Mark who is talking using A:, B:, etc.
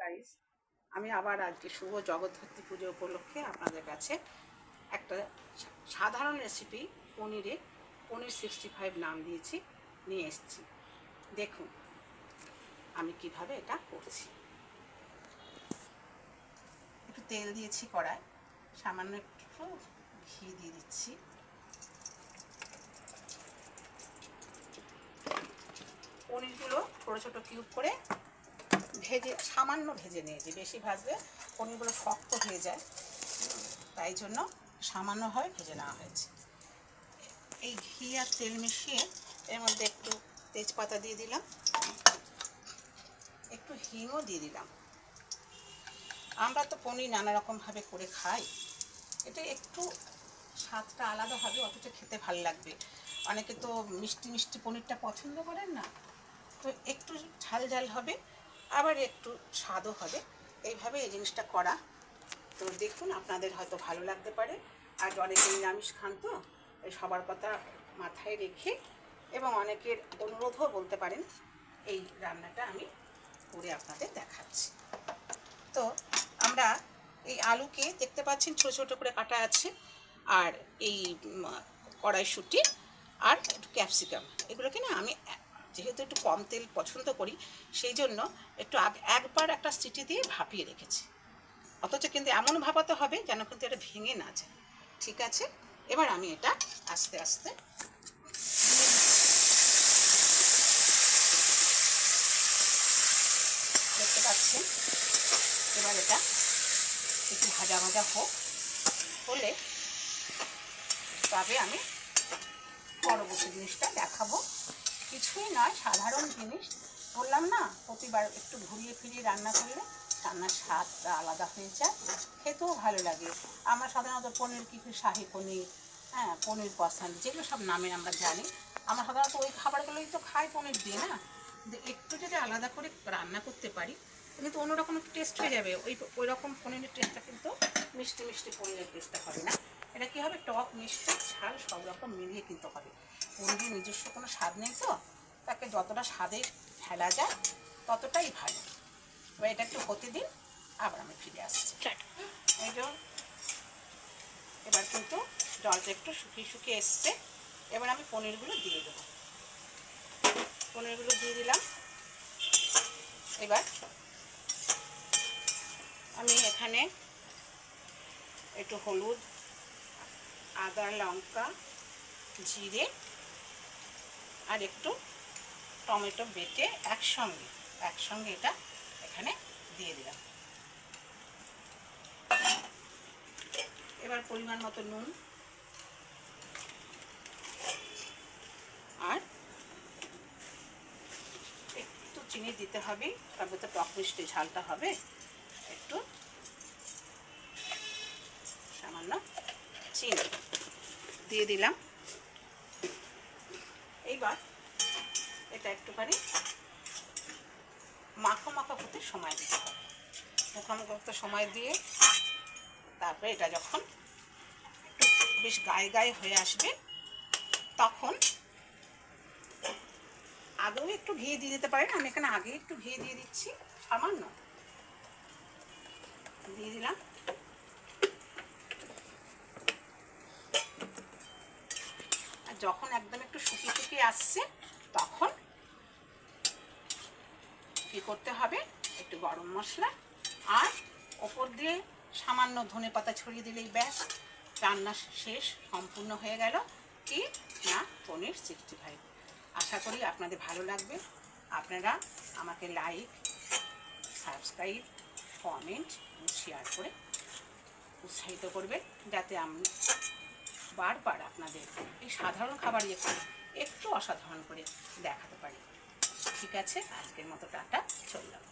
A: Guys, আমি আবার আজকে শুভ জগদ্ধাত্রী পুজো উপলক্ষে আপনাদের কাছে একটা সাধারণ রেসিপি পনির 65 নাম দিয়েছি নিয়ে এসেছি। দেখুন আমি কিভাবে এটা করছি। একটু তেল দিয়েছি কড়ায়, সামান্য একটু ঘি দিয়ে দিচ্ছি। পনিরগুলো ছোটো ছোটো কিউব করে সামান্য ভেজে নিয়েছি। বেশি ভাজলে পনিরগুলো শক্ত হয়ে যায়, তাই জন্য সামান্যভাবে ভেজে নেওয়া হয়েছে। এই ঘি আর তেল মিশিয়ে এর মধ্যে একটু তেজপাতা দিয়ে দিলাম, একটু হিংও দিয়ে দিলাম। আমরা তো পনির নানা রকমভাবে করে খাই, এটা একটু স্বাদটা আলাদা হবে, অথচ খেতে ভালো লাগবে। অনেকে তো মিষ্টি মিষ্টি পনিরটা পছন্দ করেন না, তো একটু ঝাল ঝাল হবে, আবার একটু স্বাদও হবে। এইভাবে এই জিনিসটা করা। তো দেখুন আপনাদের হয়তো ভালো লাগতে পারে। আর অনেকে নিরামিষ খান, তো এই সবার কথা মাথায় রেখে এবং অনেকের অনুরোধও বলতে পারেন, এই রান্নাটা আমি করে আপনাদের দেখাচ্ছি। তো আমরা এই আলুকে দেখতে পাচ্ছেন ছোটো ছোটো করে কাটা আছে, আর এই কড়াইশুঁটি আর একটু ক্যাপসিকাম, এগুলোকে না আমি যেহেতু একটু কম তেল পছন্দ করি, সেই জন্য একটু একবার একটা সিটি দিয়ে ভাপিয়ে রেখেছি। অথচ কিন্তু এমন ভাপাতে হবে যেন কিন্তু এটা ভেঙে না যায়। ঠিক আছে, এবার আমি এটা আস্তে আস্তে দেখতে পাচ্ছেন। এবার এটা একটু ভাজা ভাজা হলে তবে আমি পরবর্তী জিনিসটা দেখাবো। কিছুই নয়, সাধারণ জিনিস। বললাম না, প্রতিবার একটু ঘুরিয়ে ফিরিয়ে রান্না করলে রান্নার স্বাদটা আলাদা হয়ে যায়, খেতেও ভালো লাগে। আমরা সাধারণত পনির শাহী পনির, পনির পসন্দ, যেগুলো সব নামে আমরা জানি, আমরা সাধারণত ওই খাবারগুলোই তো খাই পনির দিয়ে না। কিন্তু একটু যদি আলাদা করে রান্না করতে পারি, কিন্তু অন্যরকম একটু টেস্ট হয়ে যাবে। ওই রকম পনিরের টেস্টটা কিন্তু মিষ্টি মিষ্টি পনিরের টেস্টটা হবে না। এটা কী হবে, টক মিষ্টি ঝাল সব রকম মিলিয়ে কিন্তু হবে। পনিরের নিজস্ব কোনো স্বাদ নেই, তো তাকে যতটা স্বাদে ফেলা যায় ততটাই ভালো। এবার এটা একটু হতে দিন, আবার আমি ফিরে আসছি। এই যে এবার কিন্তু জলটা একটু শুকিয়ে শুকিয়ে এসছে। এবার আমি পনিরগুলো দিয়ে দেবো। পনিরগুলো দিয়ে দিলাম। এবার আমি এখানে একটু হলুদ, আদা, লঙ্কা, জিরে আর একটু টমেটো বেটে একসঙ্গে এটা এখানে দিয়ে দিলাম। এবার পরিমাণ মতো নুন আর একটু চিনি দিতে হবে, তবে তো টক মিষ্টি ঝালটা হবে। একটু সামান্য চিনি দিয়ে দিলাম। এইবার এটা একটুখানি মাখো মাখো হতে সময় দিতে হবে। মাখো মাখো হতে সময় দিয়ে তারপরে এটা যখন একটু বেশ গায়ে গায়ে হয়ে আসবে, তখন আগেও একটু ঘি দিয়ে দিতে পারেন। আমি এখানে আগে একটু ঘি দিয়ে দিচ্ছি, সামান্য দিয়ে দিলাম। আর যখন একদম একটু শুকিয়ে শুকিয়ে আসছে, তখন কী করতে হবে, একটু গরম মশলা আর ওপর দিয়ে সামান্য ধনেপাতা ছড়িয়ে দিলেই ব্যাস, রান্না শেষ, সম্পূর্ণ হয়ে গেল। কি না, পনির 65। আশা করি আপনাদের ভালো লাগবে। আপনারা আমাকে লাইক, সাবস্ক্রাইব, কমেন্ট, শেয়ার করে উৎসাহিত করবেন, যাতে আমি বারবার আপনাদের এই সাধারণ খাবার একটু অসাধারণ করে দেখাতে পারি। ঠিক আছে, আজকের মতো টাটা, চললাম।